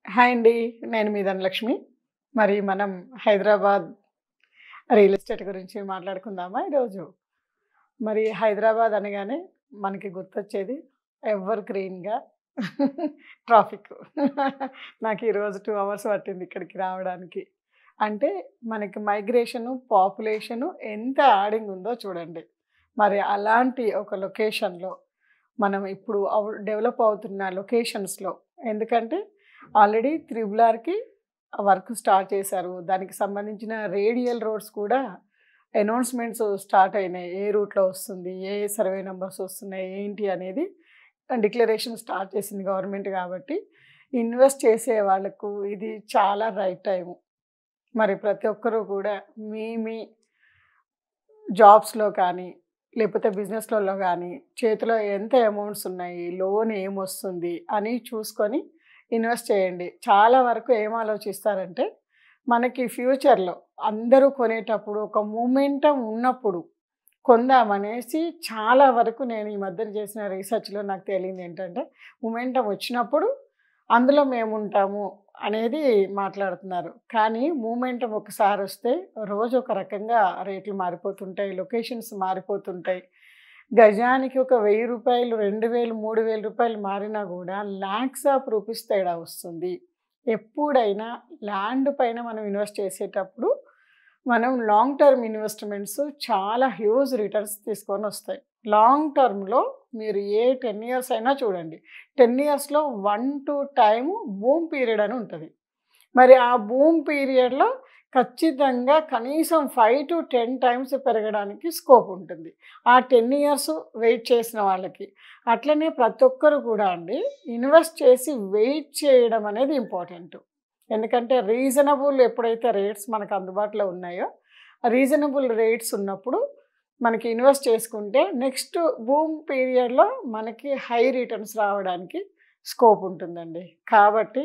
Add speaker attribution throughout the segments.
Speaker 1: Hi అండి. నేను మీ ధనలక్ష్మి. మరి మనం హైదరాబాద్ రియల్ ఎస్టేట్ గురించి మాట్లాడుకుందామా ఈరోజు? మరి హైదరాబాద్ అనగానే మనకి గుర్తొచ్చేది ఎవర్ గ్రీన్‌గా ట్రాఫిక్. నాకు ఈరోజు 2 అవర్స్ పట్టింది ఇక్కడికి రావడానికి. అంటే మనకి మైగ్రేషను, పాపులేషను ఎంత యాడింగ్ ఉందో చూడండి. మరి అలాంటి ఒక లొకేషన్‌లో మనం ఇప్పుడు డెవలప్ అవుతున్న లొకేషన్స్‌లో ఎందుకంటే ఆల్రెడీ త్రిబుల్ ఆర్‌కి వర్క్ స్టార్ట్ చేశారు. దానికి సంబంధించిన రేడియల్ రోడ్స్ కూడా అనౌన్స్‌మెంట్స్ స్టార్ట్ అయినాయి. ఏ రూట్‌లో వస్తుంది? ఏ సర్వే నంబర్స్ వస్తున్నాయి? ఏంటి అనేది డిక్లరేషన్ స్టార్ట్ చేసింది గవర్నమెంట్ కాబట్టి ఇన్వెస్ట్ చేసే వాళ్ళకు ఇది చాలా రైట్ టైము. మరి ప్రతి ఒక్కరు కూడా మీ జాబ్స్‌లో కానీ, లేకపోతే బిజినెస్‌లలో గానీ, చేతిలో ఎంత అమౌంట్స్ ఉన్నాయి, లోన్ ఏమొస్తుంది అని చూసుకొని ఇన్వెస్ట్ చేయండి. చాలా వరకు ఏం ఆలోచిస్తారంటే, మనకి ఫ్యూచర్‌లో అందరూ కొనేటప్పుడు ఒక మొమెంటమ్ ఉన్నప్పుడు కొందామనేసి చాలా వరకు నేను ఈ మధ్యన చేసిన రీసెర్చ్‌లో నాకు తేలిందేంటంటే, మొమెంటమ్ వచ్చినప్పుడు అందులో మేముంటాము అనేది మాట్లాడుతున్నారు. కానీ మూమెంటం ఒకసారొస్తే రోజు ఒక రకంగా రేట్లు మారిపోతుంటాయి. లొకేషన్స్ మారిపోతుంటాయి. గజానికి ఒక రూ. 1000, 2000, రూ. 3000 మారినా గూడా లాక్స్ ఆఫ్ రూపీస్ తేడా వస్తుంది. ఎప్పుడైనా ల్యాండ్ పైన మనం ఇన్వెస్ట్ చేసేటప్పుడు మనం లాంగ్ టర్మ్ ఇన్వెస్ట్‌మెంట్స్ చాలా హ్యూజ్ రిటర్న్స్ తీసుకొనొస్తాయి. లాంగ్ టర్మ్‌లో మీరు ఏ 10 ఇయర్స్ అయినా చూడండి. 10 ఇయర్స్‌లో 1-2 టైమ్ బూమ్ పీరియడ్ అని ఉంటది. మరి ఆ బూమ్ పీరియడ్‌లో ఖచ్చితంగా కనీసం 5-10 టైమ్స్ పెరగడానికి స్కోప్ ఉంటుంది. ఆ 10 ఇయర్స్ వెయిట్ చేసిన వాళ్ళకి. అట్లనే ప్రతి ఒక్కరు కూడా అండి ఇన్వెస్ట్ చేసి వెయిట్ చేయడం అనేది ఇంపార్టెంట్. ఎందుకంటే రీజనబుల్ ఎప్పుడైతే రేట్స్ మనకు అందుబాటులో ఉన్నాయో, రీజనబుల్ రేట్స్ ఉన్నప్పుడు మనకి ఇన్వెస్ట్ చేసుకుంటే నెక్స్ట్ బూమ్ పీరియడ్‌లో మనకి హై రిటర్న్స్ రావడానికి స్కోప్ ఉంటుందండి. కాబట్టి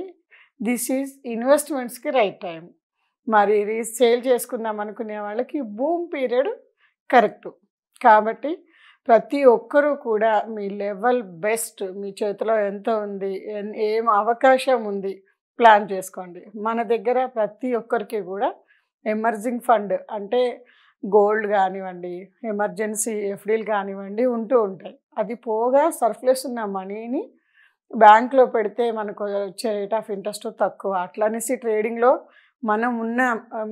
Speaker 1: దిస్ ఈజ్ ఇన్వెస్ట్‌మెంట్స్‌కి రైట్ టైమ్. మరి సేల్ చేసుకుందాం అనుకునే వాళ్ళకి బూమ్ పీరియడ్ కరెక్టు. కాబట్టి ప్రతి ఒక్కరూ కూడా మీ లెవెల్ బెస్ట్ మీ చేతిలో ఎంత ఉంది, ఏం అవకాశం ఉంది ప్లాన్ చేసుకోండి. మన దగ్గర ప్రతి ఒక్కరికి కూడా ఎమర్జింగ్ ఫండ్ అంటే గోల్డ్ గానివ్వండి, ఎమర్జెన్సీ ఎఫ్‌డీలు కానివ్వండి ఉంటూ ఉంటాయి. అది పోగా సర్ప్లస్ ఉన్న మనీని బ్యాంక్‌లో పెడితే మనకు వచ్చే రేట్ ఆఫ్ ఇంట్రెస్ట్ తక్కువ. అట్లనేసి ట్రేడింగ్‌లో మనం ఉన్న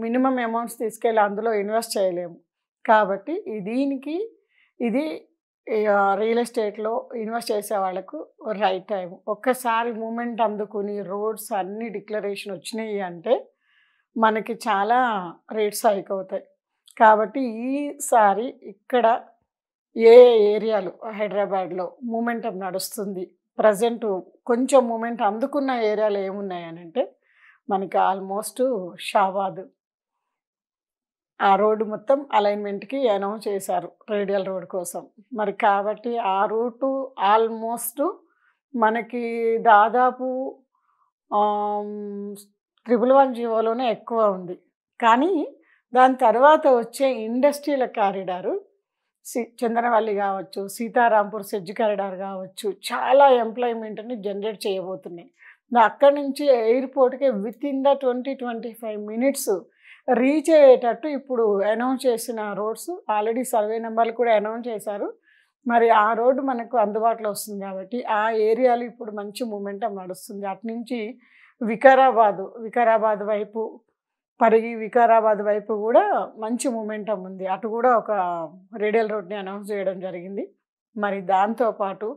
Speaker 1: మినిమమ్ అమౌంట్స్ తీసుకెళ్ళి అందులో ఇన్వెస్ట్ చేయలేము. కాబట్టి దీనికి ఇది రియల్ ఎస్టేట్‌లో ఇన్వెస్ట్ చేసే వాళ్ళకు రైట్ టైమ్. ఒక్కసారి మూమెంట్ అందుకుని రోడ్స్ అన్నీ డిక్లరేషన్ వచ్చినాయి అంటే మనకి చాలా రేట్స్ హైక్ అవుతాయి. కాబట్టి ఈసారి ఇక్కడ ఏ ఏరియాలు హైదరాబాద్‌లో మూమెంటమ్ నడుస్తుంది. ప్రెజెంటు కొంచెం మూమెంట్ అందుకున్న ఏరియాలు ఏమున్నాయనంటే, మనకి ఆల్మోస్టు షాబాద్. ఆ రోడ్డు మొత్తం అలైన్‌మెంట్‌కి అనౌన్స్ చేశారు. రేడియల్ రోడ్ కోసం. మరి కాబట్టి ఆ రూటు ఆల్మోస్టు మనకి దాదాపు ఆహ్, 111 జీవోలోనే ఎక్కువ ఉంది. కానీ దాని తర్వాత వచ్చే ఇండస్ట్రియల్ కారిడారు చందనవల్లి కావచ్చు, సీతారాంపూర్ సెడ్జ్ కారిడార్ కావచ్చు, చాలా ఎంప్లాయ్‌మెంట్‌ని జనరేట్ చేయబోతున్నాయి. అక్కడి నుంచి ఎయిర్‌పోర్ట్‌కి వితిన్ ద 25 మినిట్స్ రీచ్ అయ్యేటట్టు ఇప్పుడు అనౌన్స్ చేసిన రోడ్స్ ఆల్రెడీ సర్వే నంబర్లు కూడా అనౌన్స్ చేశారు. మరి ఆ రోడ్డు మనకు అందుబాటులో వస్తుంది కాబట్టి, ఆ ఏరియాలో ఇప్పుడు మంచి మూమెంటమ్ నడుస్తుంది. అటునుంచి వికారాబాద్ వైపు పరిగి వికారాబాద్ వైపు గూడా మంచి మొమెంటమ్ ఉంది. అటు గూడా ఒక రేడియల్ రోడ్‌ని అనౌన్స్ జేయడం జరిగింది. మరి దాంతో పాటు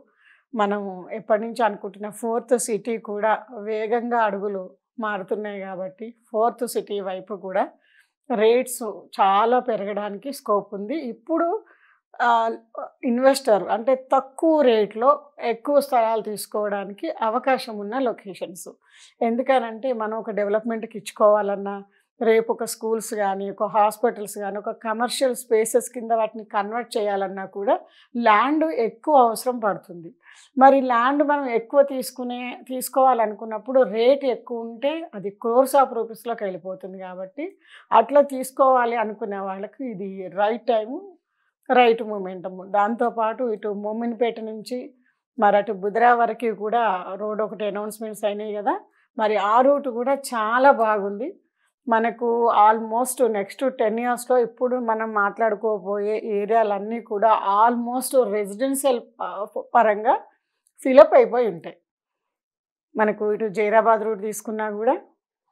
Speaker 1: మనం ఎప్పటినుంచో అనుకుంటున్న ఫోర్త్ సిటీ కూడా వేగంగా అడుగులు మారుతున్నాయి గాబట్టి, ఫోర్త్ సిటీ వైపు కూడా రేట్స్ చాలా పెరగడానికి స్కోప్ ఉంది. ఇప్పుడు ఆహ్, ఇన్వెస్టర్ అంటే తక్కువ రేట్‌లో ఎక్కువ స్థలాలు తీసుకోవడానికి అవకాశం ఉన్న లొకేషన్స్. ఎందుకనంటే మనం ఒక డెవలప్‌మెంట్‌కి ఇచ్చుకోవాలన్నా రేపు ఒక స్కూల్స్ గానీ, ఒక హాస్పిటల్స్ గానీ, ఒక కమర్షియల్ స్పేసెస్ కింద వాటిని కన్వర్ట్ చేయాలన్నా కూడా ల్యాండ్ ఎక్కువ అవసరం పడుతుంది. మరి ల్యాండ్ మనం ఎక్కువ తీసుకోవాలనుకున్నప్పుడు రేట్ ఎక్కువుంటే అది క్రోర్స్ ఆఫ్ రూపీస్‌లోకెళ్ళిపోతుంది కాబట్టి, అట్లా తీసుకోవాలి అనుకునే వాళ్ళకి ఇది రైట్ టైము, రైట్ మొమెంటము. దాంతో పాటు ఇటు మోమిన్‌పేట నుంచి మరటు బుధరా వరకి కూడా రోడ్ ఒకటి అనౌన్స్‌మెంట్స్ అయినాయి గదా! మరి ఆ రూట్ కూడా చాలా బాగుంది. మనకు ఆల్మోస్ట్ నెక్స్ట్ 10 ఇయర్స్‌లో ఇప్పుడు మనం మాట్లాడుకోబోయే ఏరియాలన్నీ కూడా ఆల్మోస్ట్ రెసిడెన్షియల్ పరంగా ఫిలప్ అయిపోయి ఉంటాయి. మనకు ఇటు జైరాబాద్ రూట్ తీసుకున్నా కూడా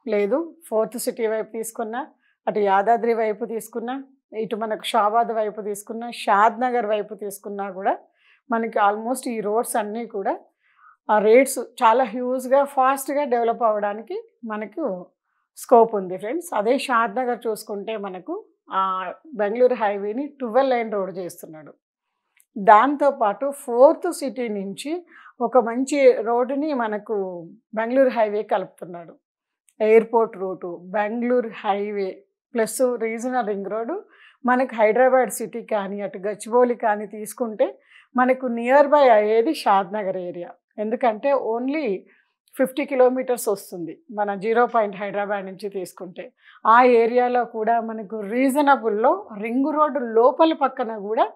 Speaker 1: లేదు, ఫోర్త్ సిటీ వైపు తీసుకున్నా, అటు యాదాద్రి వైపు తీసుకున్నా, ఇటు మనకు షాబాద్ వైపు తీసుకున్నా, షాద్ నగర్ వైపు తీసుకున్నా కూడా మనకి ఆల్మోస్ట్ ఈ రోడ్స్ అన్నీ కూడా ఆ రేట్స్ చాలా హ్యూజ్‌గా, ఫాస్ట్‌గా డెవలప్ అవ్వడానికి మనకు స్కోప్ ఉంది ఫ్రెండ్స్. అదే షాద్ నగర్ చూసుకుంటే మనకు బెంగుళూరు హైవేని 12 లైన్ రోడ్ చేస్తున్నాడు. దాంతోపాటు ఫోర్త్ సిటీ నుంచి ఒక మంచి రోడ్డుని మనకు బెంగుళూరు హైవే కలుపుతున్నాడు. Airport route, Bengaluru highway plus regional ring road మనకు హైదరాబాద్ సిటీ కానీ, అటు గచ్చిబౌలి కానీ తీసుకుంటే మనకు నియర్ బై అయ్యేది షాద్ నగర్ ఏరియా. ఎందుకంటే ఓన్లీ 50 కిలోమీటర్స్ వస్తుంది మన 0 పాయింట్ హైదరాబాద్ నుంచి తీసుకుంటే. ఆ ఏరియాలో కూడా మనకు రీజనబుల్లో రింగ్ రోడ్డు లోపల పక్కన కూడా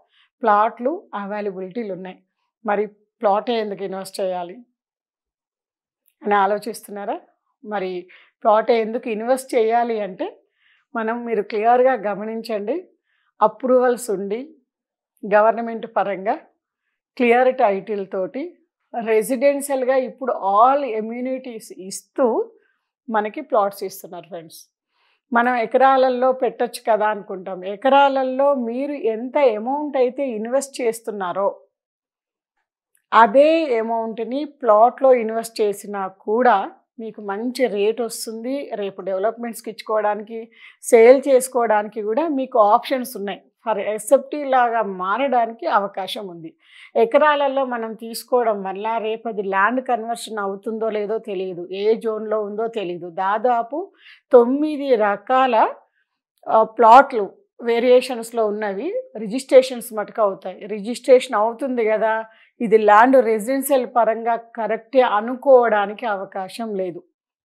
Speaker 1: ప్లాట్లు అవైలబిలిటీలు ఉన్నాయి. మరి ప్లాటే ఎందుకు ఇన్వెస్ట్ చేయాలి అని ఆలోచిస్తున్నారా? మరి ప్లాటే ఎందుకు ఇన్వెస్ట్ చేయాలి అంటే మీరు క్లియర్గా గమనించండి. అప్రూవల్స్ ఉండి గవర్నమెంట్ పరంగా క్లియర్ టైటిల్ తోటి రెసిడెన్షియల్గా ఇప్పుడు ఆల్ ఎమ్యూనిటీస్ ఇస్తూ మనకి ప్లాట్స్ ఇస్తున్నారు ఫ్రెండ్స్. మనం ఎకరాలలో పెట్టొచ్చు కదా అనుకుంటాం. ఎకరాలలో మీరు ఎంత అమౌంట్ అయితే ఇన్వెస్ట్ చేస్తున్నారో అదే అమౌంట్ని ప్లాట్లో ఇన్వెస్ట్ చేసినా కూడా మీకు మంచి రేట్ వస్తుంది. రేపు డెవలప్మెంట్స్కి ఇచ్చుకోవడానికి, సేల్ చేసుకోవడానికి కూడా మీకు ఆప్షన్స్ ఉన్నాయి. ఫర్ ఎస్ఎఫ్టీ లాగా మారడానికి అవకాశం ఉంది. ఎకరాలలో మనం తీసుకోవడం వల్ల రేపు అది ల్యాండ్ కన్వర్షన్ అవుతుందో లేదో తెలియదు, ఏ జోన్లో ఉందో తెలియదు. దాదాపు 9 రకాల ప్లాట్లు వేరియేషన్స్లో ఉన్నవి రిజిస్ట్రేషన్స్ మటుకు అవుతాయి. రిజిస్ట్రేషన్ అవుతుంది కదా, ఇది ల్యాండ్ రెసిడెన్షియల్ పరంగా కరెక్టే అనుకోవడానికి అవకాశం లేదు.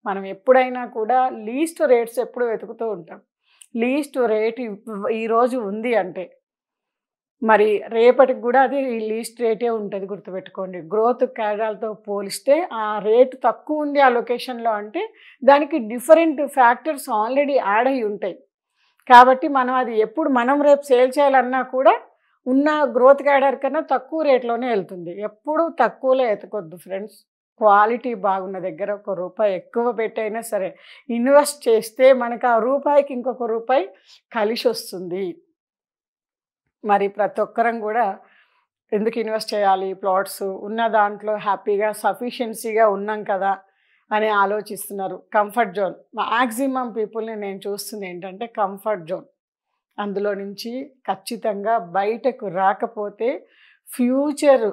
Speaker 1: మనం ఎప్పుడైనా కూడా లీస్ట్ రేట్స్ ఎప్పుడు వెతుకుతూ ఉంటాం. లీస్ట్ రేట్ ఈరోజు ఉంది అంటే మరి రేపటికి కూడా అది లీస్ట్ రేటే ఉంటుంది, గుర్తుపెట్టుకోండి. గ్రోత్ క్యాడర్తో పోలిస్తే ఆ రేటు తక్కువ ఉంది ఆ లొకేషన్లో అంటే దానికి డిఫరెంట్ ఫ్యాక్టర్స్ ఆల్రెడీ యాడ్ అయి ఉంటాయి. కాబట్టి అది ఎప్పుడు మనం రేపు సేల్ చేయాలన్నా కూడా ఉన్న గ్రోత్ క్యాడర్ కన్నా తక్కువ రేట్లోనే వెళ్తుంది. ఎప్పుడు తక్కువలో ఎతకొద్దు ఫ్రెండ్స్. క్వాలిటీ బాగున్న దగ్గర ₹1 ఎక్కువ పెట్టైనా సరే ఇన్వెస్ట్ చేస్తే మనకు ఆ రూపాయికి ఇంకొక రూపాయి కలిసి వస్తుంది. మరి ప్రతి ఒక్కరం కూడా ఎందుకు ఇన్వెస్ట్ చేయాలి? ప్లాట్స్ ఉన్న దాంట్లో హ్యాపీగా సఫిషియన్సీగా ఉన్నాం కదా అని ఆలోచిస్తున్నారు. కంఫర్ట్ జోన్ మ్యాక్సిమం పీపుల్ని నేను చూస్తుంది ఏంటంటే కంఫర్ట్ జోన్. అందులో నుంచి ఖచ్చితంగా బయటకు రాకపోతే ఫ్యూచర్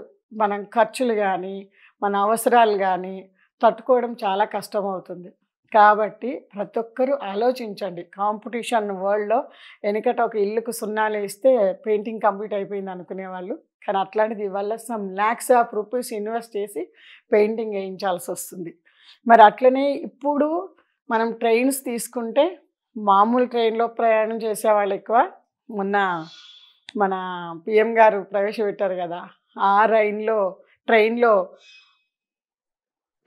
Speaker 1: మనం ఖర్చులు కానీ, మన అవసరాలు కానీ తట్టుకోవడం చాలా కష్టమవుతుంది. కాబట్టి ప్రతి ఒక్కరూ ఆలోచించండి. కాంపిటీషన్ వరల్డ్లో వెనకట ఒక ఇల్లుకు సున్నాలు వేస్తే పెయింటింగ్ కంప్లీట్ అయిపోయింది అనుకునేవాళ్ళు. కానీ అట్లాంటిది ఇవాళ some lakhs of rupees invest చేసి పెయింటింగ్ వేయించాల్సి వస్తుంది. మరి అట్లనే ఇప్పుడు మనం ట్రైన్స్ తీసుకుంటే మామూలు ట్రైన్లో ప్రయాణం చేసేవాళ్ళు ఎక్కువ. మొన్న మన పిఎం గారు ప్రవేశపెట్టారు కదా, ఆ ట్రైన్లో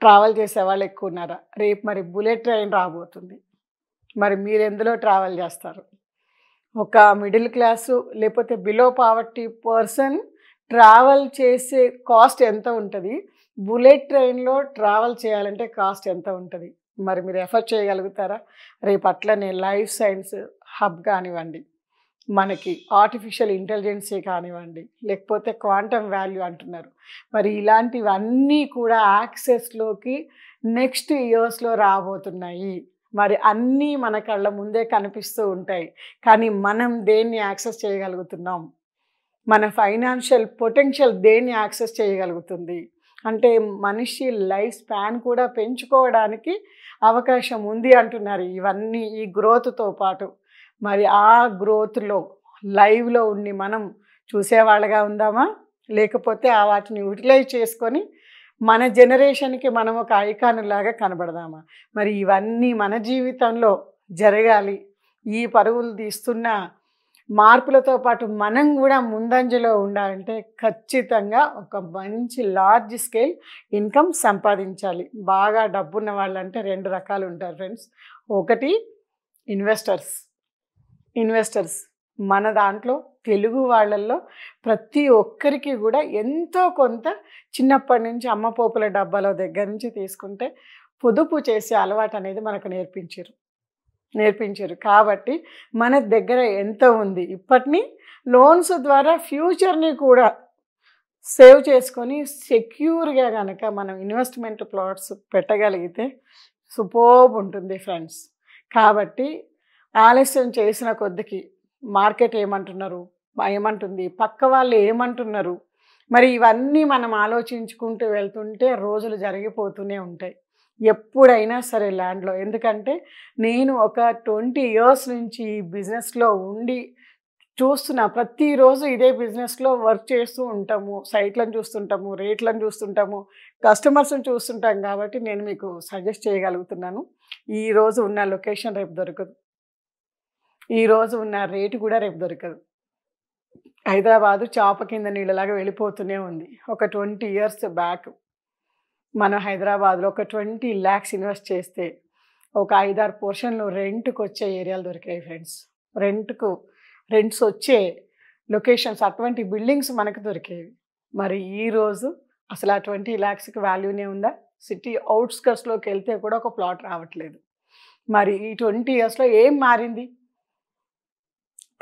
Speaker 1: ట్రావెల్ చేసేవాళ్ళు ఎక్కువ ఉన్నారా? రేపు మరి బుల్లెట్ ట్రైన్ రాబోతుంది. మరి మీరు ఎందులో ట్రావెల్ చేస్తారు? ఒక మిడిల్ క్లాసు లేకపోతే బిలో పావర్టీ పర్సన్ ట్రావెల్ చేసే కాస్ట్ ఎంత ఉంటుంది? బుల్లెట్ ట్రైన్లో ట్రావెల్ చేయాలంటే కాస్ట్ ఎంత ఉంటుంది? మరి మీరు ఎఫర్ట్ చేయగలుగుతారా? రేపు అట్లనే లైఫ్ సైన్స్ హబ్ కానివ్వండి, మనకి ఆర్టిఫిషియల్ ఇంటెలిజెన్సే కానివ్వండి, లేకపోతే క్వాంటమ్ వాల్యూ అంటున్నారు. మరి ఇలాంటివన్నీ కూడా యాక్సెస్లోకి నెక్స్ట్ ఇయర్స్లో రాబోతున్నాయి. మరి అన్నీ మన కళ్ళ ముందే కనిపిస్తూ ఉంటాయి. కానీ మనం దేన్ని యాక్సెస్ చేయగలుగుతున్నాం? మన ఫైనాన్షియల్ పొటెన్షియల్ దేన్ని యాక్సెస్ చేయగలుగుతుంది అంటే మనిషి లైఫ్ స్పాన్ కూడా పెంచుకోవడానికి అవకాశం ఉంది అంటున్నారు ఇవన్నీ ఈ గ్రోత్తో పాటు. మరి ఆ గ్రోత్లో లైవ్లో ఉండి మనం చూసేవాళ్ళగా ఉందామా, లేకపోతే వాటిని యూటిలైజ్ చేసుకొని మన జనరేషన్కి మనం ఒక ఐకాన్ లాగా కనబడదామా? మరి ఇవన్నీ మన జీవితంలో జరగాలి. ఈ పరుగులు తీస్తున్న మార్పులతో పాటు మనం కూడా ముందంజలో ఉండాలంటే ఖచ్చితంగా ఒక మంచి లార్జ్ స్కేల్ ఇన్కమ్ సంపాదించాలి. బాగా డబ్బున్న వాళ్ళంటే 2 రకాలు ఉంటారు ఫ్రెండ్స్. ఒకటి ఇన్వెస్టర్స్. ఇన్వెస్టర్స్ మన దాంట్లో తెలుగు వాళ్ళల్లో ప్రతి ఒక్కరికి కూడా ఎంతో కొంత చిన్నప్పటి నుంచి అమ్మ పోపుల డబ్బాలో దగ్గర నుంచి తీసుకుంటే పొదుపు చేసే అలవాటు అనేది మనకు నేర్పించారు. కాబట్టి మన దగ్గర ఎంత ఉంది ఇప్పటిని లోన్స్ ద్వారా ఫ్యూచర్ని కూడా సేవ్ చేసుకొని సెక్యూర్గా కనుక మనం ఇన్వెస్ట్మెంట్ ప్లాట్స్ పెట్టగలిగితే సూపర్బ్ ఉంటుంది ఫ్రెండ్స్. కాబట్టి ఆలస్యం చేసిన కొద్దికి మార్కెట్ ఏమంటుంది, పక్క వాళ్ళు ఏమంటున్నారు, మరి ఇవన్నీ మనం ఆలోచించుకుంటూ వెళ్తుంటే రోజులు జరిగిపోతూనే ఉంటాయి ఎప్పుడైనా సరే ల్యాండ్లో. ఎందుకంటే నేను ఒక 20 ఇయర్స్ నుంచి ఈ బిజినెస్లో ఉండి చూస్తున్నా. ప్రతిరోజు ఇదే బిజినెస్లో వర్క్ చేస్తూ ఉంటాము, సైట్లను చూస్తుంటాము, రేట్లను చూస్తుంటాము, కస్టమర్స్ని చూస్తుంటాం. కాబట్టి నేను మీకు సజెస్ట్ చేయగలుగుతున్నాను. ఈరోజు ఉన్న లొకేషన్ రేపు దొరకదు, ఈరోజు ఉన్న రేటు కూడా రేపు దొరకదు. హైదరాబాదు చాప కింద నీళ్ళలాగా వెళ్ళిపోతూనే ఉంది. ఒక 20 ఇయర్స్ బ్యాక్ మనం హైదరాబాద్లో ఒక 20 lakhs ఇన్వెస్ట్ చేస్తే ఒక 5-6 పోర్షన్లు రెంట్కి వచ్చే ఏరియాలు దొరికాయి ఫ్రెండ్స్. రెంట్స్ వచ్చే లొకేషన్స్, అటువంటి బిల్డింగ్స్ మనకు దొరికేవి. మరి ఈరోజు అసలు ఆ 20 lakhsకి వాల్యూనే ఉందా? సిటీ అవుట్స్కట్స్లోకి వెళ్తే కూడా ఒక ప్లాట్ రావట్లేదు. మరి ఈ 20 ఇయర్స్లో ఏం మారింది?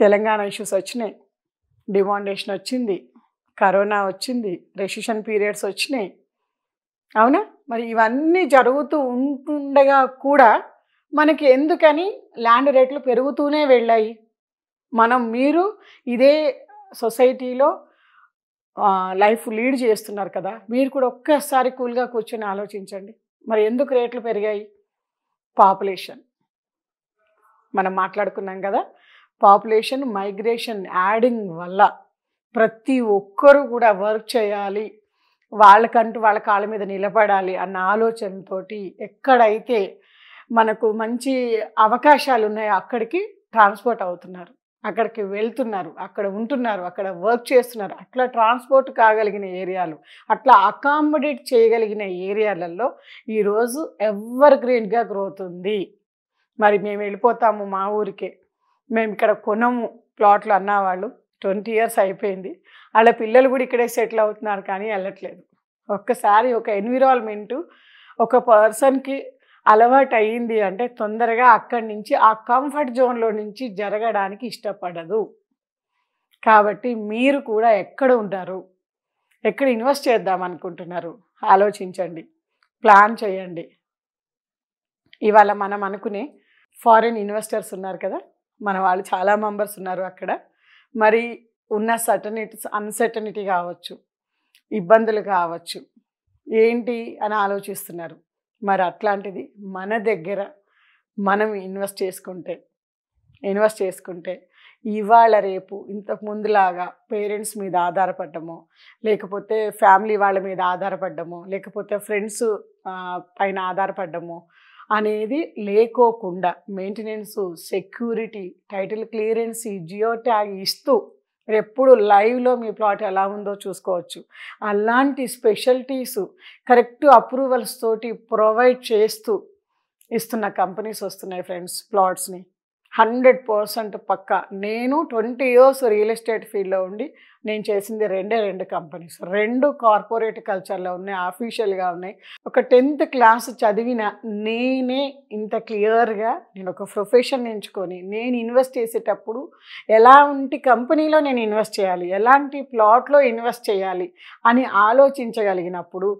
Speaker 1: తెలంగాణ ఇష్యూస్ వచ్చినాయి, డిమాండేషన్ వచ్చింది, కరోనా వచ్చింది, రెసిషన్ పీరియడ్స్ వచ్చినాయి, అవునా? మరి ఇవన్నీ జరుగుతూ ఉంటుండగా కూడా మనకి ఎందుకని ల్యాండ్ రేట్లు పెరుగుతూనే వెళ్ళాయి? మీరు ఇదే సొసైటీలో లైఫ్ లీడ్ చేస్తున్నారు కదా, మీరు కూడా ఒక్కసారి కూల్గా కూర్చొని ఆలోచించండి. మరి ఎందుకు రేట్లు పెరిగాయి? పాపులేషన్ మనం మాట్లాడుకున్నాం కదా, పాపులేషన్ మైగ్రేషన్ యాడింగ్ వల్ల ప్రతి ఒక్కరూ కూడా వర్క్ చేయాలి, వాళ్ళకంటూ వాళ్ళ కాళ్ళ మీద నిలబడాలి అన్న ఆలోచనతోటి ఎక్కడైతే మనకు మంచి అవకాశాలు ఉన్నాయో అక్కడికి ట్రాన్స్పోర్ట్ అవుతున్నారు, అక్కడికి వెళ్తున్నారు, అక్కడ ఉంటున్నారు, అక్కడ వర్క్ చేస్తున్నారు. అట్లా ట్రాన్స్పోర్ట్ కాగలిగిన ఏరియాలు, అట్లా అకామిడేట్ చేయగలిగిన ఏరియాలలో ఈరోజు ఎవర్ గ్రీన్గా గ్రోత్ ఉంది. మరి మేము వెళ్ళిపోతాము మా ఊరికే, మేము ఇక్కడ కొనము ప్లాట్లు అన్నవాళ్ళు 20 ఇయర్స్ అయిపోయింది. వాళ్ళ పిల్లలు కూడా ఇక్కడే సెటిల్ అవుతున్నారు కానీ వెళ్ళట్లేదు. ఒక్కసారి ఒక ఎన్విరాన్మెంటు ఒక పర్సన్కి అలవాటు అయ్యింది అంటే తొందరగా అక్కడి నుంచి ఆ కంఫర్ట్ జోన్లో నుంచి జరగడానికి ఇష్టపడదు. కాబట్టి మీరు కూడా ఎక్కడ ఉంటారు, ఎక్కడ ఇన్వెస్ట్ చేద్దాం అనుకుంటున్నారు ఆలోచించండి, ప్లాన్ చేయండి. ఇవాళ మనం అనుకునే ఫారిన్ ఇన్వెస్టర్స్ ఉన్నారు కదా, మన వాళ్ళు చాలా మెంబర్స్ ఉన్నారు అక్కడ. మరి ఉన్న అన్సర్టనిటీ కావచ్చు, ఇబ్బందులు కావచ్చు, ఏంటి అని ఆలోచిస్తున్నారు. మరి అట్లాంటిది మన దగ్గర మనం ఇన్వెస్ట్ చేసుకుంటే ఇవాళ రేపు ఇంతకు ముందులాగా పేరెంట్స్ మీద ఆధారపడ్డమో, లేకపోతే ఫ్యామిలీ వాళ్ళ మీద ఆధారపడ్డమో, లేకపోతే ఫ్రెండ్స్ పైన ఆధారపడ్డమో అనేది లేకోకుండా maintenance, security, title clearance, geo tag ఇస్తూ ఎప్పుడు లైవ్లో మీ ప్లాట్ ఎలా ఉందో చూసుకోవచ్చు. అలాంటి స్పెషాలిటీస్ కరెక్ట్ అప్రూవల్స్ తోటి ప్రొవైడ్ చేస్తూ ఇస్తున్న కంపెనీస్ వస్తున్నాయి ఫ్రెండ్స్. ప్లాట్స్ని 100% పక్కా. నేను 20 ఇయర్స్ రియల్ ఎస్టేట్ ఫీల్డ్లో ఉండి నేను చేసింది 2 కంపెనీస్. 2 కార్పొరేట్ కల్చర్లో ఉన్నాయి, ఆఫీషియల్గా ఉన్నాయి. ఒక 10th క్లాస్ చదివిన నేనే ఇంత క్లియర్గా నేను ఒక ప్రొఫెషన్ ఎంచుకొని నేను ఇన్వెస్ట్ చేసేటప్పుడు ఎలాంటి కంపెనీలో నేను ఇన్వెస్ట్ చేయాలి, ఎలాంటి ప్లాట్లో ఇన్వెస్ట్ చేయాలి అని ఆలోచించగలిగినప్పుడు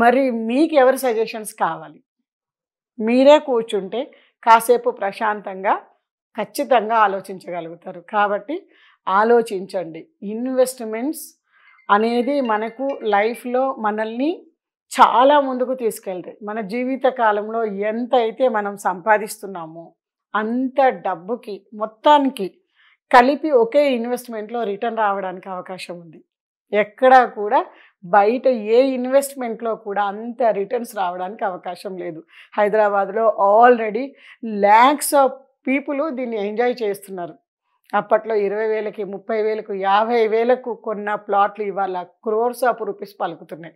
Speaker 1: మరి మీకు ఎవరి సజెషన్స్ కావాలి? మీరే కూర్చుంటే కాసేపు ప్రశాంతంగా ఖచ్చితంగా ఆలోచించగలుగుతారు. కాబట్టి ఆలోచించండి. ఇన్వెస్ట్మెంట్స్ అనేది మనకు లైఫ్లో మనల్ని చాలా ముందుకు తీసుకెళ్తాయి. మన జీవిత కాలంలో ఎంత అయితే మనం సంపాదిస్తున్నామో అంత డబ్బుకి మొత్తానికి కలిపి ఒకే ఇన్వెస్ట్మెంట్లో రిటర్న్ రావడానికి అవకాశం ఉంది. ఎక్కడా కూడా బయట ఏ ఇన్వెస్ట్మెంట్లో కూడా అంత రిటర్న్స్ రావడానికి అవకాశం లేదు. హైదరాబాద్లో ఆల్రెడీ lakhs ఆఫ్ పీపుల్ దీన్ని ఎంజాయ్ చేస్తున్నారు. అప్పట్లో 20,000కి, 30,000కు, 50,000కు కొన్న ప్లాట్లు ఇవాళ క్రోర్స్ ఆఫ్ రూపీస్ పలుకుతున్నాయి.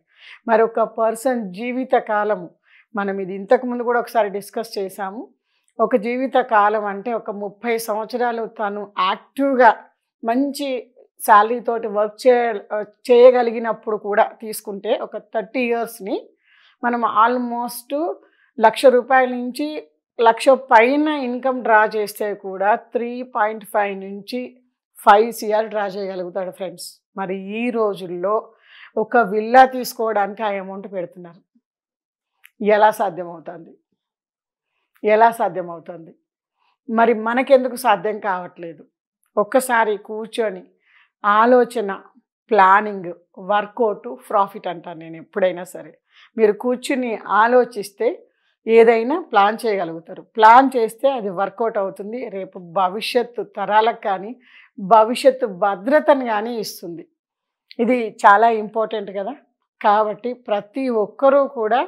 Speaker 1: మరి ఒక పర్సన్ జీవిత కాలము, మనం ఇది ఇంతకుముందు కూడా ఒకసారి డిస్కస్ చేశాము. ఒక జీవిత కాలం అంటే ఒక 30 సంవత్సరాలు తను యాక్టివ్గా మంచి శాలరీ తోటి వర్క్ చేయగలిగినప్పుడు కూడా తీసుకుంటే ఒక 30 ఇయర్స్ని మనం ఆల్మోస్ట్ ₹1,00,000 నుంచి 1,00,000 పైన ఇన్కమ్ డ్రా చేస్తే కూడా 3.5 నుంచి 5 CR డ్రా చేయగలుగుతాడు ఫ్రెండ్స్. మరి ఈ రోజుల్లో ఒక విల్లా తీసుకోవడానికి ఆ అమౌంట్ పెడుతున్నారు. ఎలా సాధ్యమవుతుంది? ఎలా సాధ్యమవుతుంది? మరి మనకెందుకు సాధ్యం కావట్లేదు? ఒక్కసారి కూర్చొని ఆలోచన, ప్లానింగ్, వర్కౌట్, ప్రాఫిట్ అంటాను నేను ఎప్పుడైనా సరే. మీరు కూర్చుని ఆలోచిస్తే ఏదైనా ప్లాన్ చేయగలుగుతారు. ప్లాన్ చేస్తే అది వర్కౌట్ అవుతుంది. రేపు భవిష్యత్తు తరాలకు కానీ, భవిష్యత్తు భద్రతను కానీ ఇస్తుంది. ఇది చాలా ఇంపార్టెంట్ కదా. కాబట్టి ప్రతి ఒక్కరూ కూడా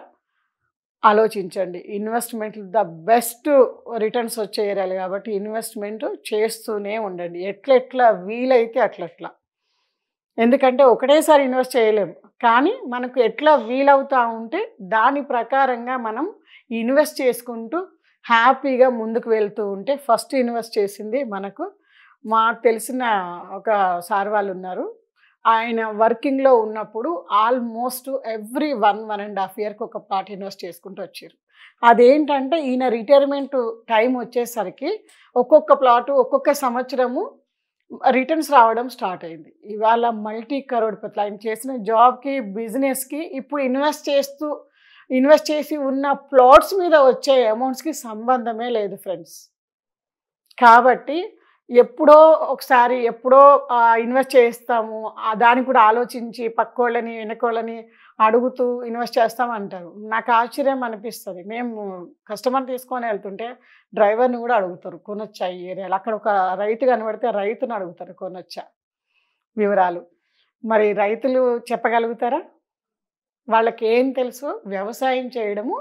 Speaker 1: ఆలోచించండి. ఇన్వెస్ట్మెంట్ ద బెస్ట్ రిటర్న్స్ వచ్చే ఏరియాలు కాబట్టి ఇన్వెస్ట్మెంట్ చేస్తూనే ఉండండి. ఎట్లెట్లా వీలైతే అట్లట్లా. ఎందుకంటే ఒకటేసారి ఇన్వెస్ట్ చేయలేము. కానీ మనకు ఎట్లా వీలవుతూ ఉంటే దాని ప్రకారంగా మనం ఇన్వెస్ట్ చేసుకుంటూ హ్యాపీగా ముందుకు వెళ్తూ ఉంటే, ఫస్ట్ ఇన్వెస్ట్ చేసింది మాకు తెలిసిన ఒక సార్ వాళ్ళు ఉన్నారు. ఆయన వర్కింగ్లో ఉన్నప్పుడు ఆల్మోస్ట్ ఎవ్రీ 1.5 ఇయర్కి ఒక ప్లాట్ ఇన్వెస్ట్ చేసుకుంటూ వచ్చారు. అదేంటంటే ఈయన రిటైర్మెంట్ టైం వచ్చేసరికి ఒక్కొక్క ప్లాటు ఒక్కొక్క సంవత్సరము రిటర్న్స్ రావడం స్టార్ట్ అయింది. ఇవాళ మల్టీ కరోడ్పతులు ఆయన చేసిన జాబ్కి, బిజినెస్కి ఇప్పుడు ఇన్వెస్ట్ చేసి ఉన్న ప్లాట్స్ మీద వచ్చే అమౌంట్స్కి సంబంధమే లేదు ఫ్రెండ్స్. కాబట్టి ఎప్పుడో ఒకసారి ఇన్వెస్ట్ చేస్తాము, దానికి కూడా ఆలోచించి పక్కోళ్ళని వెనకోళ్ళని అడుగుతూ ఇన్వెస్ట్ చేస్తామంటారు. నాకు ఆశ్చర్యం అనిపిస్తుంది. మేము కస్టమర్ తీసుకొని వెళ్తుంటే డ్రైవర్ని కూడా అడుగుతారు, కొనొచ్చా ఈ ఏరియాలో. అక్కడ ఒక రైతు కనబడితే రైతుని అడుగుతారు, కొనొచ్చా వివరాలు. మరి రైతులు చెప్పగలుగుతారా? వాళ్ళకి ఏం తెలుసు? వ్యవసాయం చేయడము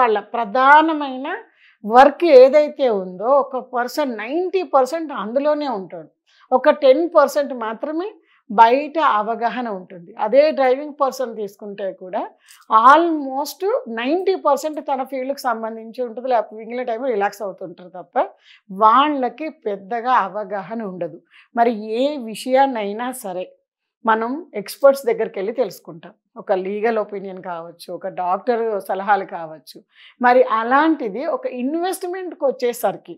Speaker 1: వాళ్ళ ప్రధానమైన వర్క్ ఏదైతే ఉందో ఒక పర్సన్ 90% అందులోనే ఉంటాడు. ఒక 10% మాత్రమే బయట అవగాహన ఉంటుంది. అదే డ్రైవింగ్ పర్సన్ తీసుకుంటే కూడా ఆల్మోస్ట్ 90% తన ఫీల్డ్కి సంబంధించి ఉంటుంది. లేకపోతే మిగిలిన టైంలో రిలాక్స్ అవుతుంటారు తప్ప వాళ్ళకి పెద్దగా అవగాహన ఉండదు. మరి ఏ విషయాన్నైనా సరే మనం ఎక్స్పర్ట్స్ దగ్గరికి వెళ్ళి తెలుసుకుంటాం. ఒక లీగల్ ఒపీనియన్ కావచ్చు, ఒక డాక్టర్ సలహాలు కావచ్చు. మరి అలాంటిది ఒక ఇన్వెస్ట్మెంట్కి వచ్చేసరికి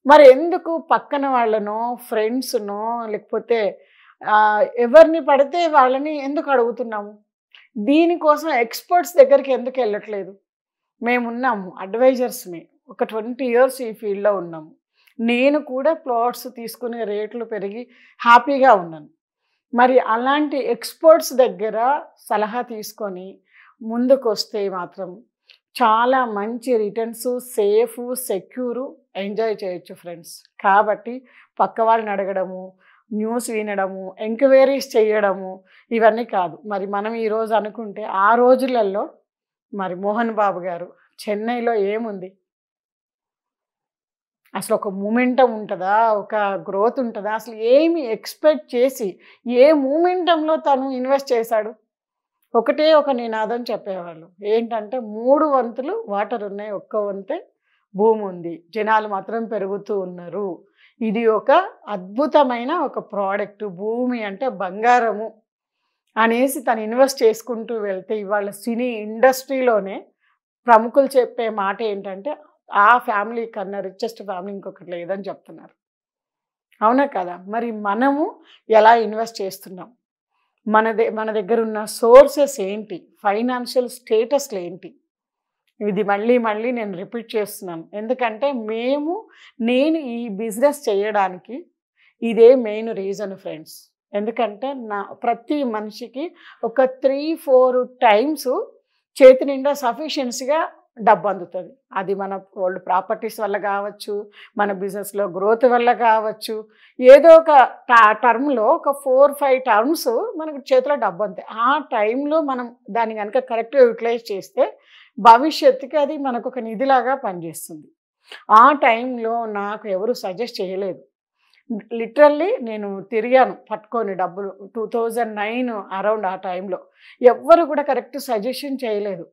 Speaker 1: మరి ఎందుకు పక్కన వాళ్ళనో, ఫ్రెండ్స్నో, లేకపోతే ఎవరిని పడితే వాళ్ళని ఎందుకు అడుగుతున్నాము? దీనికోసం ఎక్స్పర్ట్స్ దగ్గరికి ఎందుకు వెళ్ళట్లేదు? మేమున్నాము, అడ్వైజర్స్ని. ఒక 20 ఇయర్స్ ఈ ఫీల్డ్లో ఉన్నాము. నేను కూడా ప్లాట్స్ తీసుకునే రేట్లు పెరిగి హ్యాపీగా ఉన్నాను. మరి అలాంటి ఎక్స్పర్ట్స్ దగ్గర సలహా తీసుకొని ముందుకు వస్తే మాత్రం చాలా మంచి రిటర్న్స్, సేఫ్, సెక్యూరు ఎంజాయ్ చేయొచ్చు ఫ్రెండ్స్. కాబట్టి పక్క వాళ్ళని అడగడము, న్యూస్ వినడము, ఎంక్వైరీస్ చేయడము ఇవన్నీ కాదు. మరి మనం ఈరోజు అనుకుంటే ఆ రోజులలో మరి మోహన్ బాబు గారు చెన్నైలో ఏముంది? అసలు ఒక మూమెంటం ఉంటుందా? ఒక గ్రోత్ ఉంటుందా? అసలు ఏమి ఎక్స్పెక్ట్ చేసి ఏ మూమెంటంలో తను ఇన్వెస్ట్ చేశాడు? ఒకటే ఒక నినాదం చెప్పేవాళ్ళు. ఏంటంటే 3 వంతులు వాటర్ ఉన్నాయి, ఒక్క వంతే భూమి ఉంది, జనాలు మాత్రం పెరుగుతూ ఉన్నారు. ఇది ఒక అద్భుతమైన ఒక ప్రోడక్ట్, భూమి అంటే బంగారము అనేసి తను ఇన్వెస్ట్ చేసుకుంటూ వెళ్తే ఇవాళ సినీ ఇండస్ట్రీలోనే ప్రముఖులు చెప్పే మాట ఏంటంటే ఆ ఫ్యామిలీ కన్నా రిచెస్ట్ ఫ్యామిలీ ఇంకొకటి లేదని చెప్తున్నారు. అవునా కదా? మరి మనము ఎలా ఇన్వెస్ట్ చేస్తున్నాం? మన దగ్గర ఉన్న సోర్సెస్ ఏంటి? ఫైనాన్షియల్ స్టేటస్లు ఏంటి? ఇది మళ్ళీ నేను రిపీట్ చేస్తున్నాను. ఎందుకంటే నేను ఈ బిజినెస్ చేయడానికి ఇదే మెయిన్ రీజన్ ఫ్రెండ్స్. ఎందుకంటే ప్రతి మనిషికి ఒక 3-4 టైమ్స్ చేతి నిండా సఫిషియన్సీగా డబ్బు అందుతుంది. అది మన ఓల్డ్ ప్రాపర్టీస్ వల్ల కావచ్చు, మన బిజినెస్లో గ్రోత్ వల్ల కావచ్చు, ఏదో ఒక టర్మ్లో ఒక 4-5 టర్మ్స్ మనకు చేతిలో డబ్బు అంతే. ఆ టైంలో మనం దాన్ని కనుక కరెక్ట్గా యూటిలైజ్ చేస్తే భవిష్యత్తుకి అది మనకు ఒక నిధిలాగా పనిచేస్తుంది. ఆ టైంలో నాకు ఎవరు సజెస్ట్ చేయలేదు. లిటరల్లీ నేను తిరిగాను పట్టుకొని డబ్బులు. 2009 అరౌండ్ ఆ టైంలో. ఎవ్వరు కూడా కరెక్ట్ సజెషన్ చేయలేదు.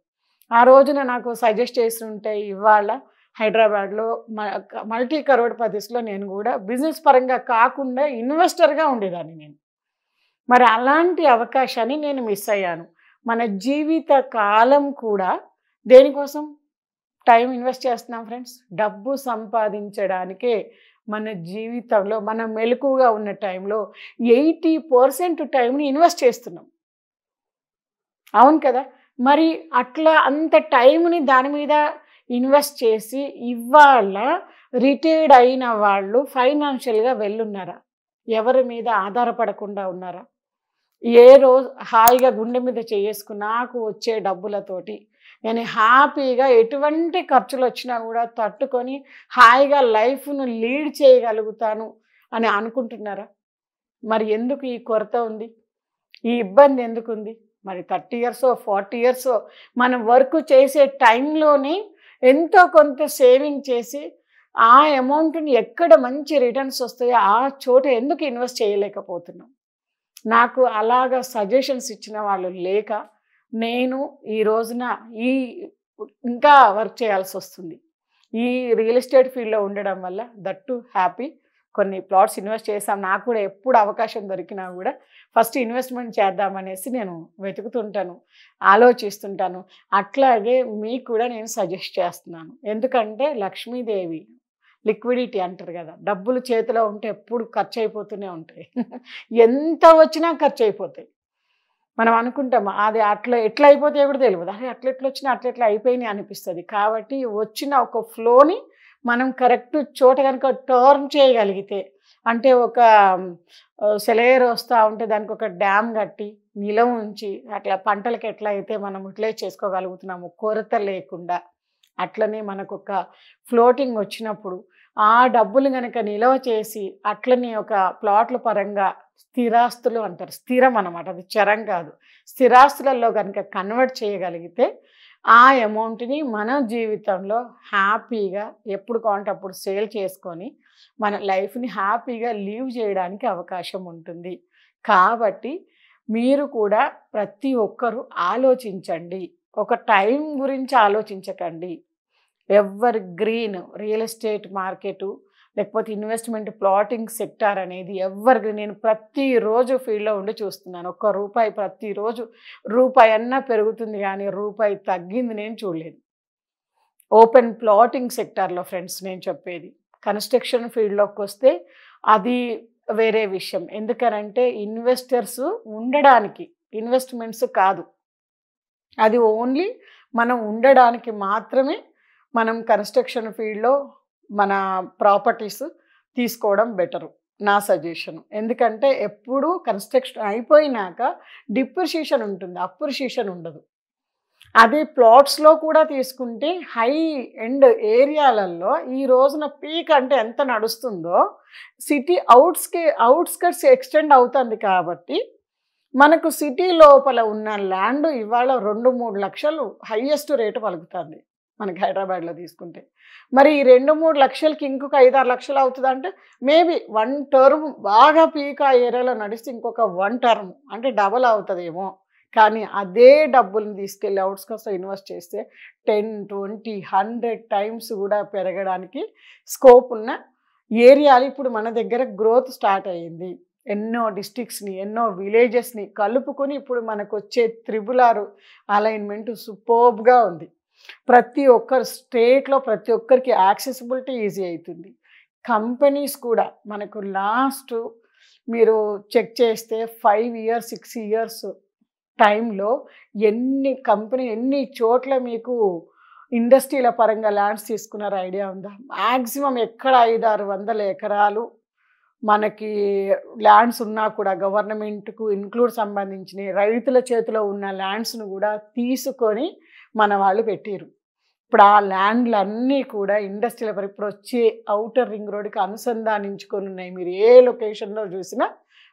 Speaker 1: ఆ రోజున నాకు సజెస్ట్ చేసుంటే ఇవాళ హైదరాబాద్‌లో మల్టీ కరోడ్‌పతిస్‌లో నేను కూడా బిజినెస్ పరంగా కాకుండా ఇన్వెస్టర్‌గా ఉండేదాన్ని నేను. మరి అలాంటి అవకాశాన్ని నేను మిస్ అయ్యాను. మన జీవిత కాలం కూడా దేనికోసం టైం ఇన్వెస్ట్ చేస్తున్నాం ఫ్రెండ్స్? డబ్బు సంపాదించడానికే మన జీవితంలో మనం మెలకువగా ఉన్న టైంలో 80% టైంని ఇన్వెస్ట్ చేస్తున్నాం. అవును కదా! మరి అట్లా అంత టైంని దాని మీద ఇన్వెస్ట్ చేసి ఇవాళ రిటైర్డ్ అయిన వాళ్ళు ఫైనాన్షియల్‌గా వెళ్లున్నారా? ఎవరి మీద ఆధారపడకుండా ఉన్నారా? ఏ రోజు హాయిగా గుండె మీద చేసుకుని నాకు వచ్చే డబ్బులతోటి నేను హ్యాపీగా ఎటువంటి ఖర్చులొచ్చినా కూడా తట్టుకొని హాయిగా లైఫ్‌ను లీడ్ చేయగలుగుతాను అని అనుకుంటున్నారా? మరి ఎందుకు ఈ కొరత ఉంది? ఈ ఇబ్బంది ఎందుకుంది? మరి 30 ఇయర్సో, 40 ఇయర్సో మనం వర్క్ చేసే టైంలోనే ఎంతో కొంత సేవింగ్ చేసి ఆ అమౌంట్‌ని ఎక్కడ మంచి రిటర్న్స్ వస్తాయో ఆ చోట ఎందుకు ఇన్వెస్ట్ చేయలేకపోతున్నాం? నాకు అలాగా సజెషన్స్ ఇచ్చిన వాళ్ళు లేక నేను ఈ రోజున ఈ ఇంకా వర్క్ చేయాల్సొస్తుంది. ఈ రియల్ ఎస్టేట్ ఫీల్డ్‌లో ఉండడం వల్ల దట్ టు హ్యాపీ. కొన్ని ప్లాట్స్ ఇన్వెస్ట్ చేశాం. నాకు కూడా ఎప్పుడు అవకాశం దొరికినా కూడా ఫస్ట్ ఇన్వెస్ట్‌మెంట్ చేద్దామనేసి నేను వెతుకుతుంటాను, ఆలోచిస్తుంటాను. అట్లాగే మీకు కూడా నేను సజెస్ట్ చేస్తున్నాను. ఎందుకంటే లక్ష్మీదేవి లిక్విడిటీ అంటారు కదా! డబ్బులు చేతిలో ఉంటే ఎప్పుడు ఖర్చయిపోతూనే ఉంటాయి. ఎంత వచ్చినా ఖర్చయిపోతాయి. మనం అనుకుంటాం అది అట్లా ఎట్లా అయిపోతాయో కూడా తెలవదు. అరే! అట్లెట్లొచ్చినాయి, అట్లెట్లా అయిపోయినాయి అనిపిస్తది. కాబట్టి వచ్చిన ఒక ఫ్లోని మనం కరెక్ట్ చోట గనుక టర్న్ చేయగలిగితే, అంటే ఒక సెలయేరు వస్తా ఉంటే దానికొక డ్యామ్ కట్టి, నిలవ ఉంచి, అట్లా పంటలకి ఎట్లా అయితే మనం యుటిలైజ్ చేసుకోగలుగుతున్నామో కొరత లేకుండా, అట్లనే మనకొక ఫ్లోటింగ్ వచ్చినప్పుడు ఆ డబ్బులు గనక నిలవ చేసి అట్లనే ఒక ప్లాట్ల పరంగా స్థిరాస్తులు అంటారు. స్థిరం అన్నమాట. అది చరం కాదు. స్థిరాస్తులలో గనక కన్వర్ట్ చేయగలిగితే ఆ అమౌంట్‌ని మన జీవితంలో హ్యాపీగా ఎప్పుడు కావాలంటే అప్పుడు సేల్ చేసుకొని మన లైఫ్‌ని హ్యాపీగా లీవ్ చేయడానికి అవకాశం ఉంటుంది. కాబట్టి మీరు కూడా ప్రతి ఒక్కరు ఆలోచించండి. ఒక టైం గురించి ఆలోచించకండి. Ever green real estate market లేకపోతే ఇన్వెస్ట్‌మెంట్ ప్లాటింగ్ సెక్టార్ అనేది ఎవర్ గ్రీన్. నేను ప్రతిరోజు ఫీల్డ్‌లో ఉండి చూస్తున్నాను. ఒక్క రూపాయి ప్రతిరోజు రూపాయన్నా పెరుగుతుంది గానీ, రూపాయి తగ్గింది నేను చూడలేదు. ఓపెన్ ప్లాటింగ్ సెక్టార్‌లో ఫ్రెండ్స్ నేను చెప్పేది. కన్‌స్ట్రక్షన్ ఫీల్డ్‌లోకొస్తే అది వేరే విషయం. ఎందుకనంటే ఇన్వెస్టర్స్ ఉండడానికి, ఇన్వెస్ట్‌మెంట్స్ కాదు. అది ఓన్లీ మనం ఉండడానికి మాత్రమే మనం కన్‌స్ట్రక్షన్ ఫీల్డ్‌లో మన ప్రాపర్టీస్ తీసుకోవడం బెటరు. నా సజెషను. ఎందుకంటే ఎప్పుడూ కన్‌స్ట్రక్షన్ అయిపోయినాక డిప్రిషియేషన్ ఉంటుంది. అప్రిషియేషన్ ఉండదు. అదే ప్లాట్స్‌లో కూడా తీసుకుంటే హై ఎండ్ ఏరియాలలో ఈ రోజున పీక్ అంటే ఎంత నడుస్తుందో సిటీ ఔట్‌స్కర్ట్స్ ఎక్స్‌టెండ్ అవుతుంది కాబట్టి మనకు సిటీ లోపల ఉన్న ల్యాండ్ ఇవాళ 2, 3 లక్షలు హైయెస్ట్ రేటు పలుకుతుంది. మనకి హైదరాబాద్‌లో తీసుకుంటే. మరి ఈ 2, 3 లక్షలకి ఇంకొక 5, 6 లక్షలు అవుతదంటే మేబీ 1 టర్మ్ బాగా పీక్ ఆ ఏరియాలో నడిస్తే ఇంకొక 1 టర్మ్ అంటే డబుల్ అవుతదేమో. కానీ అదే డబ్బుల్ని తీసుకెళ్ళి ఔట్‌స్కర్ట్స్‌లో ఇన్వెస్ట్ చేస్తే 10, 20, 100 టైమ్స్ కూడా పెరగడానికి స్కోప్ ఉన్న ఏరియాలు ఇప్పుడు మన దగ్గర గ్రోత్ స్టార్ట్ అయ్యింది. ఎన్నో డిస్ట్రిక్ట్స్‌ని, ఎన్నో విలేజెస్‌ని కలుపుకొని ఇప్పుడు మనకొచ్చే త్రిబుల్ ఆర్ అలైన్‌మెంట్ సూపర్బ్‌గా ఉంది. ప్రతి ఒక్కరు స్టేట్‌లో ప్రతి ఒక్కరికి యాక్సెసిబిలిటీ ఈజీ అయితుంది. కంపెనీస్ కూడా మనకు లాస్ట్ మీరు చెక్ చేస్తే 5 ఇయర్స్, 6 ఇయర్స్ టైంలో ఎన్ని చోట్ల మీకు ఇండస్ట్రీల పరంగా ల్యాండ్స్ తీసుకున్నారో ఐడియా ఉందా? మాక్సిమం ఎక్కడ 5, 600 ఎకరాలు మనకి ల్యాండ్స్ ఉన్నా కూడా గవర్నమెంట్‌కు ఇన్‌క్లూడ్ సంబంధించినయి రైతుల చేతిలో ఉన్న ల్యాండ్స్‌ను కూడా తీసుకొని మన వాళ్ళు పెట్టిర్రు. ఇప్పుడు ఆ ల్యాండ్‌లన్నీ కూడా ఇండస్ట్రియల్ ఇప్పుడొచ్చే ఔటర్ రింగ్ రోడ్‌కి అనుసంధానించుకొని ఉన్నాయి. మీరు ఏ లొకేషన్‌లో చూసినా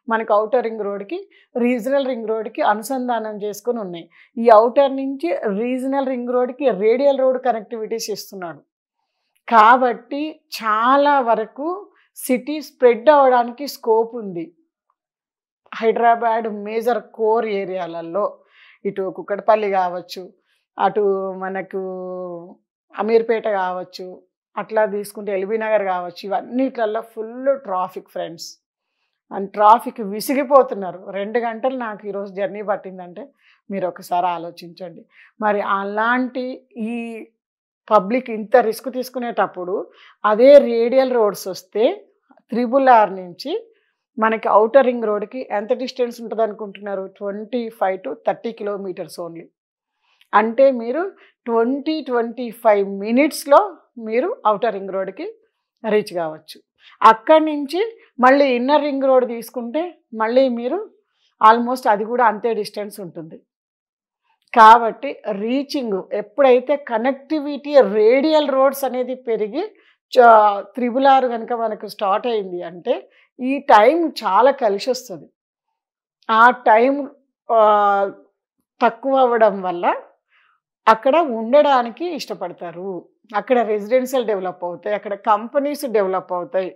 Speaker 1: మనకు ఔటర్ రింగ్ రోడ్‌కి, రీజనల్ రింగ్ రోడ్‌కి అనుసంధానం చేసుకొని ఉన్నాయి. ఈ ఔటర్ నుంచి రీజనల్ రింగ్ రోడ్‌కి రేడియల్ రోడ్ కనెక్టివిటీస్ ఇస్తున్నాడు. కాబట్టి చాలా వరకు సిటీ స్ప్రెడ్ అవ్వడానికి స్కోప్ ఉంది. హైదరాబాద్ మేజర్ కోర్ ఏరియాలలో ఇటు కుక్కడపల్లి కావచ్చు, అటు మనకు అమీర్పేట కావచ్చు, అట్లా తీసుకుంటే ఎల్బీ నగర్ కావచ్చు, ఇవన్నిట్లలో full traffic friends. And traffic విసిగిపోతున్నారు. 2 గంటలు నాకు ఈరోజు జర్నీ పట్టిందంటే మీరు ఒకసారి ఆలోచించండి. మరి అలాంటి ఈ పబ్లిక్ ఇంత రిస్క్ తీసుకునేటప్పుడు అదే రేడియల్ రోడ్స్ వస్తే RRR నుంచి మనకి ఔటర్ రింగ్ రోడ్కి ఎంత డిస్టెన్స్ ఉంటుంది అనుకుంటున్నారు? 25 to 30 కిలోమీటర్స్ ఓన్లీ. అంటే మీరు 25 మినిట్స్లో మీరు ఔటర్ రింగ్ రోడ్కి రీచ్ కావచ్చు. అక్కడి నుంచి మళ్ళీ ఇన్నర్ రింగ్ రోడ్ తీసుకుంటే మళ్ళీ మీరు ఆల్మోస్ట్ అది కూడా అంతే డిస్టెన్స్ ఉంటుంది. కాబట్టి రీచింగ్ ఎప్పుడైతే కనెక్టివిటీ రేడియల్ రోడ్స్ అనేది పెరిగి RRR కనుక మనకు స్టార్ట్ అయింది అంటే ఈ టైం చాలా కలిసి వస్తుంది. ఆ టైం తక్కువ అవ్వడం వల్ల అక్కడ ఉండడానికి ఇష్టపడతారు. అక్కడ రెసిడెన్షియల్ డెవలప్ అవుతాయి, అక్కడ కంపెనీస్ డెవలప్ అవుతాయి.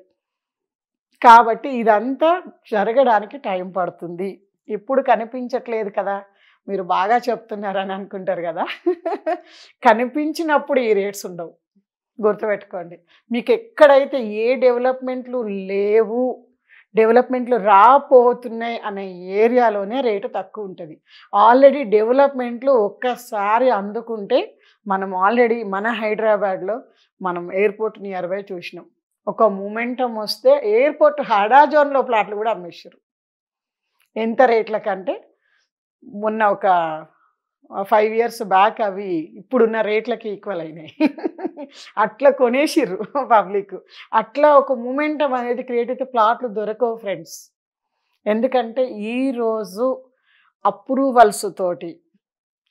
Speaker 1: కాబట్టి ఇదంతా జరగడానికి టైం పడుతుంది. ఇప్పుడు కనిపించట్లేదు కదా, మీరు బాగా చెప్తున్నారని అనుకుంటారు కదా. కనిపించినప్పుడు ఈ రేట్స్ ఉండవు, గుర్తుపెట్టుకోండి. మీకు ఎక్కడైతే ఏ డెవలప్మెంట్లు లేవు, డెవలప్మెంట్లు రాపోతున్నాయి అనే ఏరియాలోనే రేటు తక్కువ ఉంటుంది. ఆల్రెడీ డెవలప్మెంట్లు ఒక్కసారి అందుకుంటే మనం ఆల్రెడీ మన హైదరాబాద్లో మనం ఎయిర్పోర్ట్ నియర్ బై చూసినాం. ఒక మూమెంటం వస్తే ఎయిర్పోర్ట్ హడాజోన్లో ప్లాట్లు కూడా అమ్మేశారు. ఎంత రేట్ల కంటే మొన్న ఒక 5 years బ్యాక్ అవి ఇప్పుడున్న రేట్లకి ఈక్వల్ అయినాయి. అట్లా కొనేసిర్రు పబ్లిక్. అట్లా ఒక మూమెంటం అనేది క్రియేట్ అయితే ప్లాట్లు దొరకవు ఫ్రెండ్స్. ఎందుకంటే ఈరోజు అప్రూవల్స్ తోటి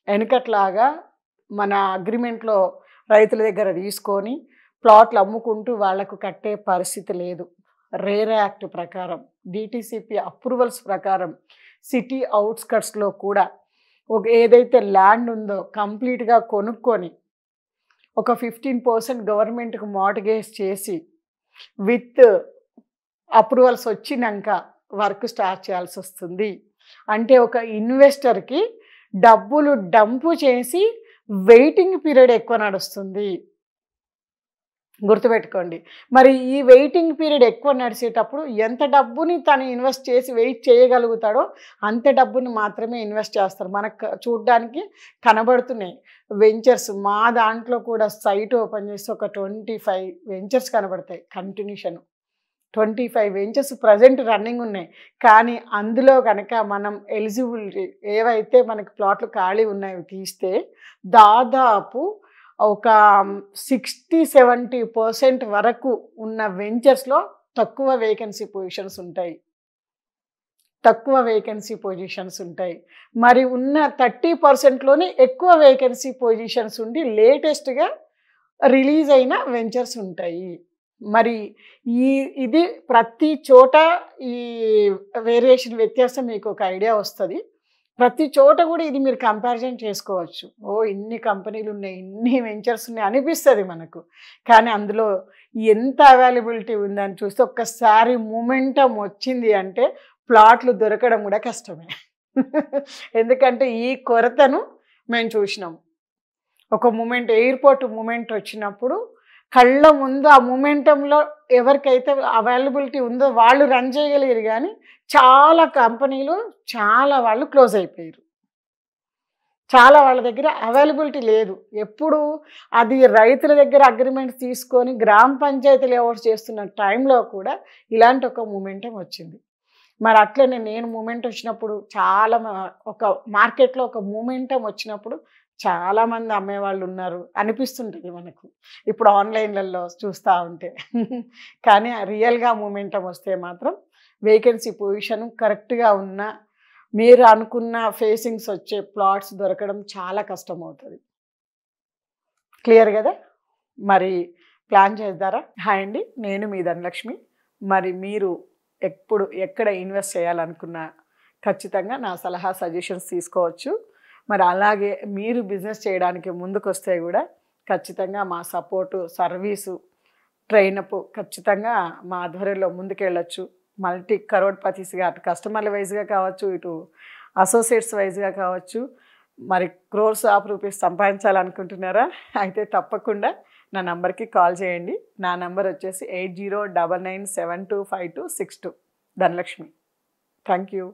Speaker 1: వెనకట్లాగా మన అగ్రిమెంట్లో రైతుల దగ్గర తీసుకొని ప్లాట్లు అమ్ముకుంటూ వాళ్లకు కట్టే పరిస్థితి లేదు. రేరా యాక్ట్ ప్రకారం, డిటిసిపి అప్రూవల్స్ ప్రకారం సిటీ అవుట్స్కట్స్లో కూడా ఒక ఏదైతే ల్యాండ్ ఉందో కంప్లీట్గా కొనుక్కొని ఒక 15% గవర్నమెంట్కి మార్ట్గేజ్ చేసి విత్ అప్రూవల్స్ వచ్చినాక వర్క్ స్టార్ట్ చేయాల్సి వస్తుంది. అంటే ఒక ఇన్వెస్టర్కి డబ్బులు డంపు చేసి వెయిటింగ్ పీరియడ్ ఎక్కువ నడుస్తుంది, గుర్తుపెట్టుకోండి. మరి ఈ వెయిటింగ్ పీరియడ్ ఎక్కువ నడిచేటప్పుడు ఎంత డబ్బుని తను ఇన్వెస్ట్ చేసి వెయిట్ చేయగలుగుతాడో అంత డబ్బుని మాత్రమే ఇన్వెస్ట్ చేస్తారు. మనకు చూడడానికి కనబడుతున్నాయి వెంచర్స్. మా దాంట్లో కూడా సైట్ ఓపెన్ చేసి ఒక 25 వెంచర్స్ కనబడతాయి కంటిన్యూషన్. 25 వెంచర్స్ ప్రజెంట్ రన్నింగ్ ఉన్నాయి. కానీ అందులో కనుక మనం ఎలిజిబిలిటీ ఏవైతే మనకి ప్లాట్లు ఖాళీ ఉన్నాయో తీస్తే దాదాపు ఒక 60-70% వరకు ఉన్న వెంచర్స్లో తక్కువ వేకెన్సీ పొజిషన్స్ ఉంటాయి. మరి ఉన్న 30%లోనే ఎక్కువ వేకెన్సీ పొజిషన్స్ ఉండి లేటెస్ట్గా రిలీజ్ అయిన వెంచర్స్ ఉంటాయి. మరి ఇది ప్రతి చోట ఈ వేరియేషన్ వ్యత్యాసం మీకు ఒక ఐడియా వస్తుంది. ప్రతి చోట కూడా ఇది మీరు కంపారిజన్ చేసుకోవచ్చు. ఇన్ని కంపెనీలు ఉన్నాయి, ఇన్ని వెంచర్స్ ఉన్నాయి అనిపిస్తుంది మనకు. కానీ అందులో ఎంత అవైలబిలిటీ ఉందని చూస్తే ఒక్కసారి మూమెంటం వచ్చింది అంటే ప్లాట్లు దొరకడం కూడా కష్టమే. ఎందుకంటే ఈ కొరతను మేము చూసినాం. ఒక మూమెంట్ ఎయిర్పోర్ట్ మూమెంట్ వచ్చినప్పుడు కళ్ళ ముందు ఆ మూమెంటంలో ఎవరికైతే అవైలబిలిటీ ఉందో వాళ్ళు రన్ చేయగలిగారు. కానీ చాలా కంపెనీలు చాలా వాళ్ళు క్లోజ్ అయిపోయారు. చాలా వాళ్ళ దగ్గర అవైలబిలిటీ లేదు. ఎప్పుడు అది రైతుల దగ్గర అగ్రిమెంట్స్ తీసుకొని గ్రామ పంచాయతీ లేఅవుట్స్ చేస్తున్న టైంలో కూడా ఇలాంటి ఒక మూమెంటం వచ్చింది. మరి అట్లనే నేను మూమెంట్ వచ్చినప్పుడు చాలా ఒక మార్కెట్లో ఒక మూమెంటం వచ్చినప్పుడు చాలామంది అమ్మేవాళ్ళు ఉన్నారు అనిపిస్తుంటుంది మనకు ఇప్పుడు ఆన్లైన్లలో చూస్తూ ఉంటే. కానీ రియల్గా మూమెంటం వస్తే మాత్రం వేకెన్సీ పొజిషన్ కరెక్ట్గా ఉన్న మీరు అనుకున్న ఫేసింగ్స్ వచ్చే ప్లాట్స్ దొరకడం చాలా కష్టమవుతుంది. క్లియర్ కదా? మరి ప్లాన్ చేద్దారా? హాయ్ అండి, నేను మీ ధనలక్ష్మి. మరి మీరు ఎక్కడ ఇన్వెస్ట్ చేయాలనుకున్నా ఖచ్చితంగా నా సలహా సజెషన్స్ తీసుకోవచ్చు. మరి అలాగే మీరు బిజినెస్ చేయడానికి ముందుకు వస్తే కూడా ఖచ్చితంగా మా సపోర్టు సర్వీసు ట్రైనప్ ఖచ్చితంగా మా ఆధ్వర్యంలో ముందుకెళ్ళొచ్చు. మల్టీ కరోడ్‌పతీస్‌గా అటు కస్టమర్ల వైస్‌గా కావచ్చు, ఇటు అసోసియేట్స్ వైస్‌గా కావచ్చు. మరి క్రోర్స్ ఆఫ్ రూపీస్ సంపాదించాలనుకుంటున్నారా? అయితే తప్పకుండా నా నంబర్‌కి కాల్ చేయండి. నా నంబర్ వచ్చేసి 8099972526 ధనలక్ష్మి. Thank you.